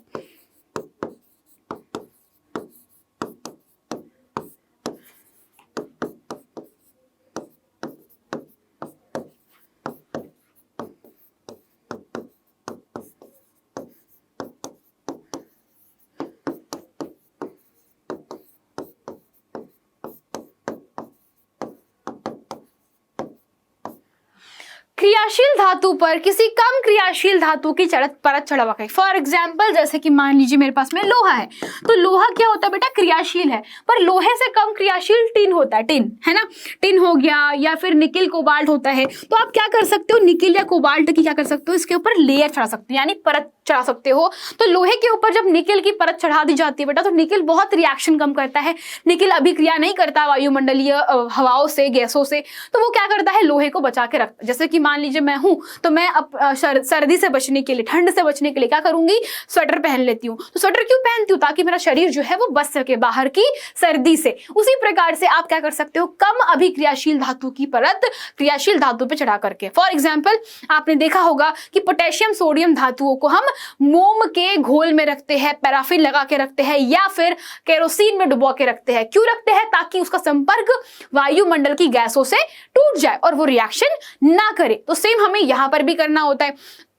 क्रियाशील धातु पर किसी कम क्रियाशील धातु की परत चढ़ा के, फॉर एग्जाम्पल जैसे कि मान लीजिए मेरे पास में लोहा है, तो लोहा क्या होता है बेटा, क्रियाशील है, पर लोहे से कम क्रियाशील टिन होता है, टिन है ना, टिन हो गया, या फिर निकिल कोबाल्ट होता है। तो आप क्या कर सकते हो, निकिल या कोबाल्ट की क्या कर सकते हो, इसके ऊपर लेयर चढ़ा सकते हो, यानी परत चढ़ा सकते हो। तो लोहे के ऊपर जब निकिल की परत चढ़ा दी जाती है बेटा, तो निकिल बहुत रिएक्शन कम करता है, निकिल अभिक्रिया नहीं करता वायुमंडलीय हवाओं से, गैसों से, तो वो क्या करता है, लोहे को बचा के रखता है। जैसे कि मान लीजिए मैं हूं, तो मैं सर्दी से बचने के लिए, ठंड से बचने के लिए क्या करूंगी, स्वेटर पहन लेती हूँ। तो स्वेटर क्यों पहनती हूँ, ताकि मेरा शरीर जो है वो बच सके बाहर की सर्दी से। उसी प्रकार से आप क्या कर सकते हो, कम अभिक्रियाशील धातु की परत क्रियाशील धातु पे चढ़ा करके। फॉर एग्जाम्पल आपने देखा होगा कि पोटेशियम सोडियम धातुओं को हम मोम के घोल में रखते हैं, पैराफिन लगा के रखते हैं, या फिर केरोसिन में डुबो के रखते हैं। क्यों रखते हैं, ताकि उसका संपर्क वायुमंडल की गैसों से टूट जाए और वो रिएक्शन ना करे। तो सेम हमें यहां पर भी करना होता है।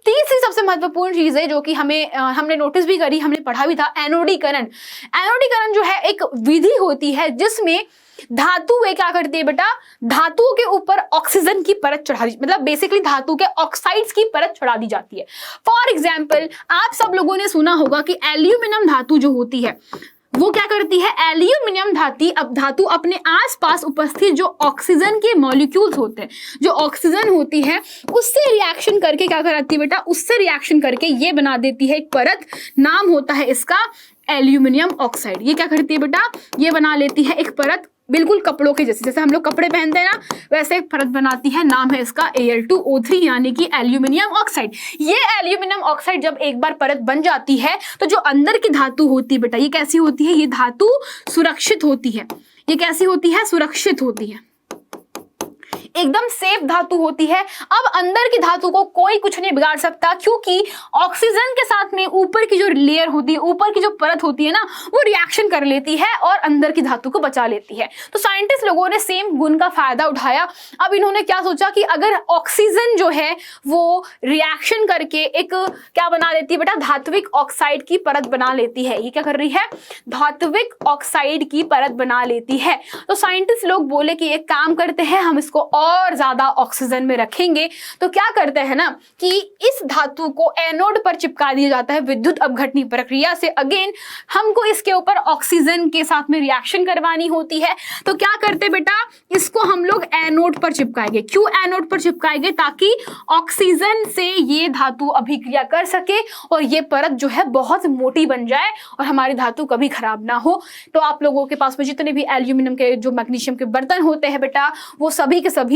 तीसरी सबसे महत्वपूर्ण चीज है जो कि हमने नोटिस भी करी, हमने पढ़ा भी था, एनोडीकरण। एनोडीकरण जो है एक विधि होती है जिसमें धातु वे क्या करती है बेटा, धातुओं के ऊपर ऑक्सीजन की परत चढ़ा दी, मतलब बेसिकली धातु के ऑक्साइड्स की परत चढ़ा दी जाती है। फॉर एग्जाम्पल आप सब लोगों ने सुना होगा कि एल्यूमिनियम धातु जो होती है वो क्या करती है, एल्यूमिनियम धातु अपने आसपास उपस्थित जो ऑक्सीजन के मॉलिक्यूल्स होते हैं, जो ऑक्सीजन होती है उससे रिएक्शन करके क्या कराती है बेटा, उससे रिएक्शन करके ये बना देती है एक परत, नाम होता है इसका एल्यूमिनियम ऑक्साइड। ये क्या करती है बेटा, ये बना लेती है एक परत, बिल्कुल कपड़ों के जैसे, जैसे हम लोग कपड़े पहनते हैं ना, वैसे एक परत बनाती है, नाम है इसका Al2O3 यानी कि एल्यूमिनियम ऑक्साइड। ये एल्यूमिनियम ऑक्साइड जब एक बार परत बन जाती है तो जो अंदर की धातु होती है बेटा, ये कैसी होती है, ये धातु सुरक्षित होती है। ये कैसी होती है, सुरक्षित होती है, एकदम सेफ धातु होती है। अब अंदर की धातु को कोई कुछ नहीं बिगाड़ सकता, क्योंकि ऑक्सीजन के साथ में ऊपर की जो लेयर होती है, ऊपर की जो परत होती है ना, वो रिएक्शन कर लेती है और अंदर की धातु को बचा लेती है। तो साइंटिस्ट लोगों ने सेम गुण का फायदा उठाया। अब इन्होंने क्या सोचा कि अगर ऑक्सीजन जो है वो रिएक्शन करके एक क्या बना लेती है बेटा, धात्विक ऑक्साइड की परत बना लेती है। ये क्या कर रही है, धात्विक ऑक्साइड की परत बना लेती है। तो साइंटिस्ट लोग बोले कि एक काम करते हैं, हम इसको और ज्यादा ऑक्सीजन में रखेंगे। तो क्या करते हैं ना कि इस धातु को एनोड पर चिपका दिया जाता है विद्युत अपघटनी प्रक्रिया से। अगेन हमको इसके ऊपर ऑक्सीजन के साथ में रिएक्शन करवानी होती है। तो क्या करते बेटा, इसको हम लोग एनोड पर चिपकाएंगे। क्यों एनोड पर चिपकाएंगे, ताकि ऑक्सीजन से ये धातु अभिक्रिया कर सके और ये परत जो है बहुत मोटी बन जाए और हमारी धातु कभी खराब ना हो। तो आप लोगों के पास में जितने भी एल्यूमिनियम के जो मैग्नीशियम के बर्तन होते हैं बेटा, वो सभी के सभी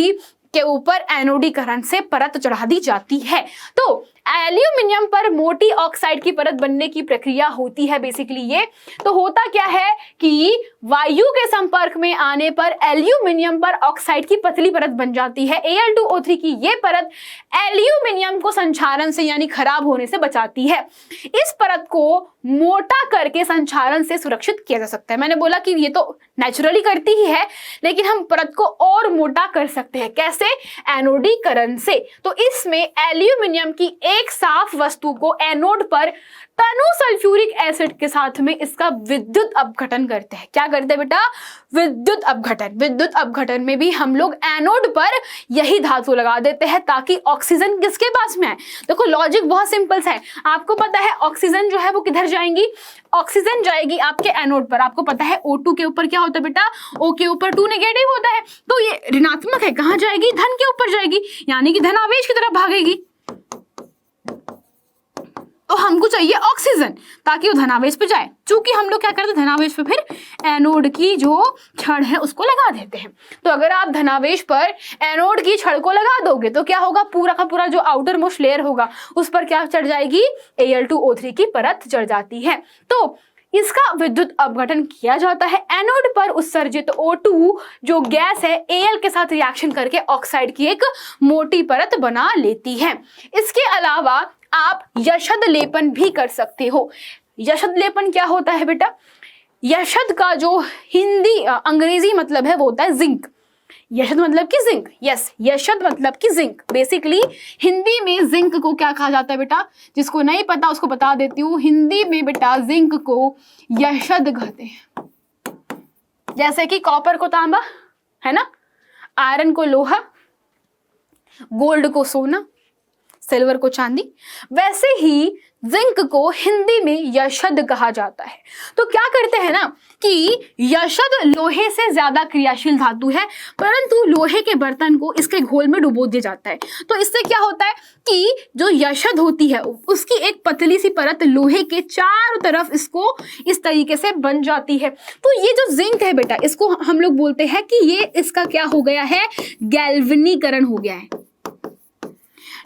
के ऊपर एनोडीकरण से परत चढ़ा दी जाती है। तो एल्यूमिनियम पर मोटी ऑक्साइड की परत बनने की प्रक्रिया होती है बेसिकली ये। तो होता क्या है कि वायु के संपर्क में आने पर एल्यूमिनियम पर ऑक्साइड की पतली परत बन जाती है। Al2O3 की ये परत एल्यूमिनियम को संक्षारण से यानी खराब होने से बचाती है। इस परत को मोटा करके संक्षारण से सुरक्षित किया जा सकता है। मैंने बोला कि ये तो नेचुरली करती ही है, लेकिन हम परत को और मोटा कर सकते हैं। कैसे, एनोडीकरण से। तो इसमें एल्यूमिनियम की एक साफ वस्तु को एनोड पर टनु सल्फ्यूरिक एसिड के साथ में इसका विद्युत अपघटन करते हैं। क्या करते हैं बेटा, विद्युत अपघटन। विद्युत अपघटन में भी हम लोग एनोड पर यही धातु लगा देते हैं ताकि ऑक्सीजन किसके पास में है। देखो लॉजिक बहुत सिंपल है। आपको पता है ऑक्सीजन जो है वो किधर जाएंगी, ऑक्सीजन जाएगी आपके एनोड पर। आपको पता है O2 के ऊपर क्या होता है बेटा, O के ऊपर 2 नेगेटिव होता है, तो ये ऋणात्मक है, कहां जाएगी, धन के ऊपर जाएगी, यानी कि धनावेश की तरफ भागेगी। तो हमको चाहिए ऑक्सीजन ताकि वो धनावेश पे जाए। चूंकि हम लोग क्या करते हैं, धनावेश पे फिर एनोड की जो छड़ है उसको लगा देते हैं। तो अगर आप धनावेश पर एनोड की छड़ को लगा दोगे तो क्या होगा, पूरा का पूरा जो आउटर मोस्ट लेयर होगा उस पर क्या चढ़ जाएगी, Al2O3 की परत चढ़ जाती है। तो इसका विद्युत अपघटन किया जाता है। एनोड पर उत्सर्जित O2 जो गैस है Al के साथ रिएक्शन करके ऑक्साइड की एक मोटी परत बना लेती है। इसके अलावा आप यशद लेपन भी कर सकते हो। यशद लेपन क्या होता है बेटा, यशद का जो हिंदी अंग्रेजी मतलब है वो होता है जिंक। यशद मतलब कि जिंक, यस, यशद मतलब कि जिंक। बेसिकली हिंदी में जिंक को क्या कहा जाता है बेटा, जिसको नहीं पता उसको बता देती हूँ। हिंदी में बेटा जिंक को यशद कहते हैं। जैसे कि कॉपर को तांबा है ना, आयरन को लोहा, गोल्ड को सोना, सिल्वर को चांदी, वैसे ही जिंक को हिंदी में यशद कहा जाता है। तो क्या करते हैं ना कि यशद लोहे से ज्यादा क्रियाशील धातु है, परंतु लोहे के बर्तन को इसके घोल में डुबो दिया जाता है। तो इससे क्या होता है कि जो यशद होती है उसकी एक पतली सी परत लोहे के चारों तरफ इसको इस तरीके से बन जाती है। तो ये जो जिंक है बेटा, इसको हम लोग बोलते हैं कि ये इसका क्या हो गया है, गैल्वनीकरण हो गया है,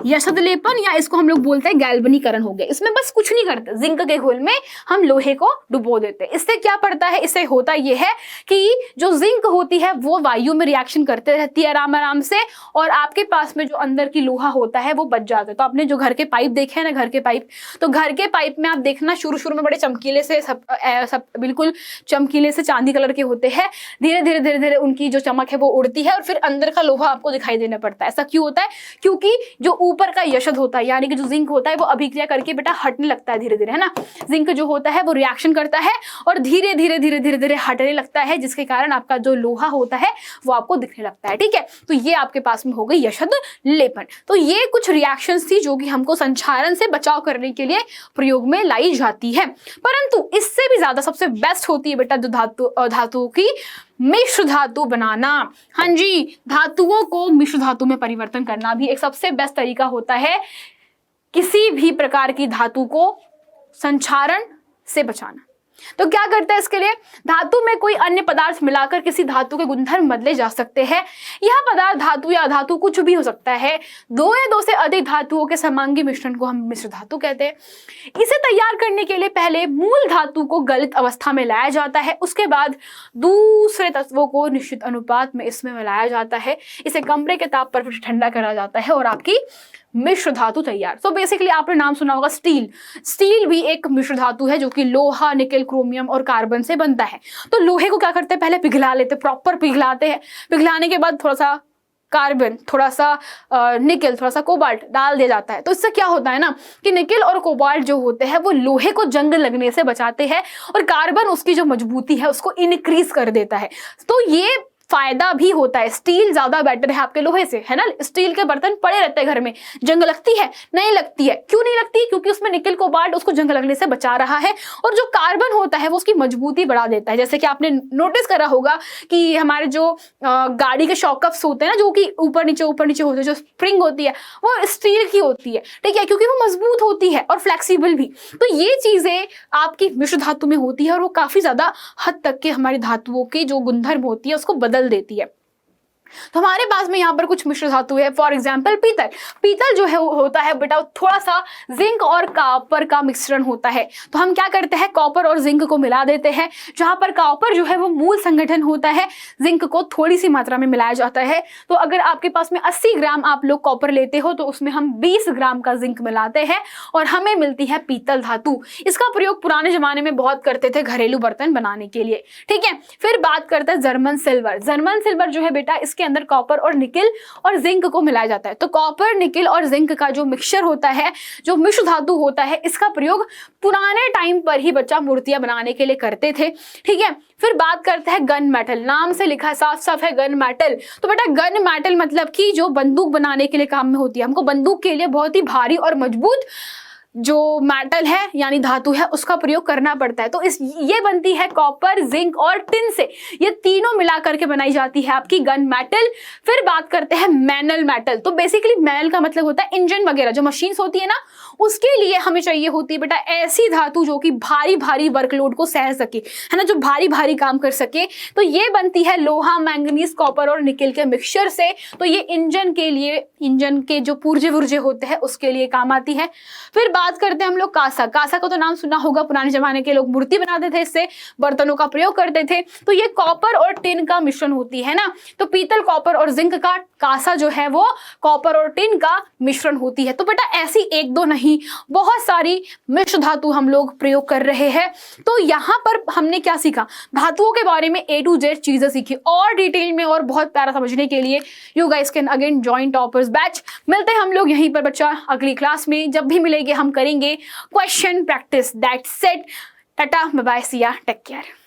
यशद लेपन, या इसको हम लोग बोलते हैं गैल्वनीकरण हो गया। इसमें बस कुछ नहीं करते, जिंक के घोल में हम लोहे को डुबो देते हैं। इससे क्या पड़ता है, इससे होता ये है कि जो जिंक होती है वो वायु में रिएक्शन करते रहती है आराम आराम से, और आपके पास में जो अंदर की लोहा होता है वो बच जाता है। तो आपने जो घर के पाइप देखे हैं ना, घर के पाइप, तो घर के पाइप में आप देखना शुरू में बड़े चमकीले से सब बिल्कुल चमकीले से चांदी कलर के होते हैं, धीरे धीरे धीरे धीरे उनकी जो चमक है वो उड़ती है और फिर अंदर का लोहा आपको दिखाई देना पड़ता है। ऐसा क्यों होता है, क्योंकि जो ऊपर का यशद होता है यानी कि जो जिंक होता है वो अभिक्रिया करके बेटा हटने लगता है धीरे धीरे, है ना। जिंक जो होता है वो रिएक्शन करता है और धीरे धीरे धीरे धीरे धीरे हटने लगता है, जिसके कारण आपका जो लोहा होता है वो आपको दिखने लगता है। ठीक है, तो ये आपके पास में हो गई यशद लेपन। तो ये कुछ रिएक्शंस थी जो कि हमको संक्षारण से बचाव करने के लिए प्रयोग में लाई जाती है। परंतु इससे भी ज्यादा सबसे बेस्ट होती है बेटा जो धातुओं की मिश्र धातु बनाना। हाँ जी, धातुओं को मिश्र धातु में परिवर्तन करना भी एक सबसे बेस्ट तरीका होता है किसी भी प्रकार की धातु को संक्षारण से बचाना। तो क्या करते हैं इसके लिए, धातु में कोई अन्य पदार्थ मिलाकर किसी धातु के गुणधर्म बदले जा सकते हैं। यह पदार्थ धातु या अधातु कुछ भी हो सकता है। दो या दो से अधिक धातुओं के समांगी मिश्रण को हम मिश्र धातु कहते हैं। इसे तैयार करने के लिए पहले मूल धातु को गलित अवस्था में लाया जाता है, उसके बाद दूसरे तत्वों को निश्चित अनुपात में इसमें मिलाया जाता है। इसे कमरे के ताप पर फिर ठंडा करा जाता है और आपकी मिश्र धातु तैयार। तो बेसिकली आपने नाम सुना होगा स्टील। स्टील भी एक मिश्र धातु है जो कि लोहा, निकेल, क्रोमियम और कार्बन से बनता है। तो लोहे को क्या करते हैं, पहले पिघला लेते, प्रॉपर पिघलाते हैं। पिघलाने के बाद थोड़ा सा कार्बन, थोड़ा सा निकेल, थोड़ा सा कोबाल्ट डाल दिया जाता है। तो इससे क्या होता है ना कि निकेल और कोबाल्ट जो होते हैं वो लोहे को जंग लगने से बचाते हैं और कार्बन उसकी जो मजबूती है उसको इनक्रीज कर देता है। तो ये फायदा भी होता है। स्टील ज्यादा बेटर है आपके लोहे से, है ना। स्टील के बर्तन पड़े रहते हैं घर में, जंग लगती है? नहीं लगती है। क्यों नहीं लगती? क्योंकि उसमें निकेल कोबाल्ट उसको जंग लगने से बचा रहा है और जो कार्बन होता है वो उसकी मजबूती बढ़ा देता है। जैसे कि आपने नोटिस करा होगा कि हमारे जो गाड़ी के शॉकअप्स होते हैं ना, जो कि ऊपर नीचे होते हैं, जो स्प्रिंग होती है वो स्टील की होती है, ठीक है, क्योंकि वो मजबूत होती है और फ्लेक्सिबल भी। तो ये चीजें आपकी मिश्र धातु में होती है और वो काफी ज्यादा हद तक के हमारी धातुओं की जो गुणधर्म होती है उसको बदल देती है। तो हमारे पास में यहाँ पर कुछ मिश्र धातु है। फॉर एग्जाम्पल पीतल। पीतल जो है होता है बेटा थोड़ा सा जिंक और कॉपर का मिश्रण होता है। तो हम क्या करते हैं, कॉपर और जिंक को मिला देते हैं। जहां पर कॉपर जो है वो मूल संगठन होता है, जिंक को थोड़ी सी मात्रा में मिलाया जाता है। तो अगर आपके पास में 80 ग्राम आप लोग कॉपर लेते हो तो उसमें हम 20 ग्राम का जिंक मिलाते हैं और हमें मिलती है पीतल धातु। इसका प्रयोग पुराने जमाने में बहुत करते थे घरेलू बर्तन बनाने के लिए, ठीक है। फिर बात करते हैं जर्मन सिल्वर। जर्मन सिल्वर जो है बेटा के अंदर कॉपर और निकेल और जिंक को मिलाया जाता है। तो कॉपर, निकेल और जिंक का जो मिक्सचर होता है, जो मिश्र धातु होता है, इसका प्रयोग पुराने टाइम पर ही बच्चा मूर्तियां बनाने के लिए करते थे, ठीक है। फिर बात करते हैं गन मेटल। नाम से लिखा साफ साफ है गन मेटल। तो बेटा गन मेटल मतलब कि जो बंदूक बनाने के लिए काम में होती है। हमको बंदूक के लिए बहुत ही भारी और मजबूत जो मेटल है यानी धातु है उसका प्रयोग करना पड़ता है। तो ये बनती है कॉपर, जिंक और टिन से। ये तीनों मिला करके बनाई जाती है आपकी गन मेटल। फिर बात करते हैं मैनल मेटल। तो बेसिकली मैनल का मतलब होता है इंजन वगैरह जो मशीन्स होती है ना, उसके लिए हमें चाहिए होती है बेटा ऐसी धातु जो कि भारी भारी वर्कलोड को सह सके, है ना, जो भारी भारी काम कर सके। तो ये बनती है लोहा, मैंगनीज, कॉपर और निकेल के मिक्सचर से। तो ये इंजन के लिए, इंजन के जो पुर्जे वुर्जे होते हैं उसके लिए काम आती है। फिर बात करते हैं हम लोग कांसा। कांसा को तो नाम सुना होगा, पुराने जमाने के लोग मूर्ति बनाते थे, इससे बर्तनों का प्रयोग करते थे। तो ये कॉपर और टिन का मिश्रण होती है ना। तो पीतल, कॉपर और जिंक का कांसा जो है वो कॉपर और टिन का मिश्रण होती है। तो बेटा ऐसी एक दो नहीं, बहुत सारी मिश्र धातु हम लोग प्रयोग कर रहे हैं। तो यहाँ पर हमने क्या सीखा, धातुओं के बारे में A to Z चीजें सीखी। और डिटेल में और बहुत प्यारा समझने के लिए you guys can again join toppers batch. मिलते हैं हम लोग यहीं पर बच्चा अगली क्लास में। जब भी मिलेंगे हम करेंगे question practice. That's it. Tata, bye bye, see ya, take care.